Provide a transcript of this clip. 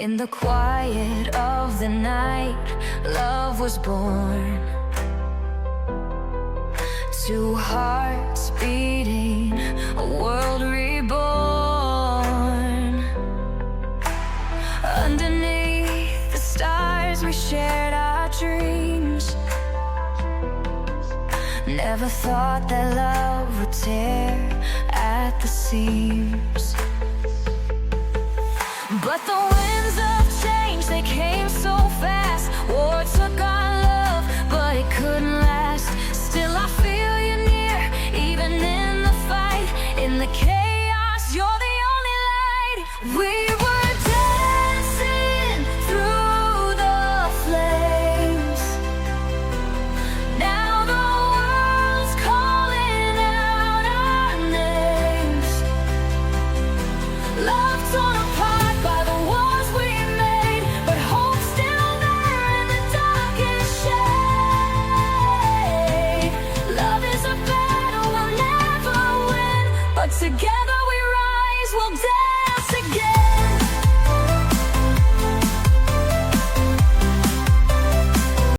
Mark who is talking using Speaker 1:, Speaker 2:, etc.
Speaker 1: In the quiet of the night, love was born. Two hearts beating, a world reborn. Underneath the stars we shared our dreams. Never thought that love would tear at the seams. But the winds of change, they came so fast. War took our love, but it couldn't last. Still I feel you near, even in the fight. In the chaos, you're the only light. We were dancing through the flames. Now the world's calling out our names. Love torn apart by the wars we made, but hope still there in the darkest shade. Love is a battle we'll never win, but together we rise, we'll dance.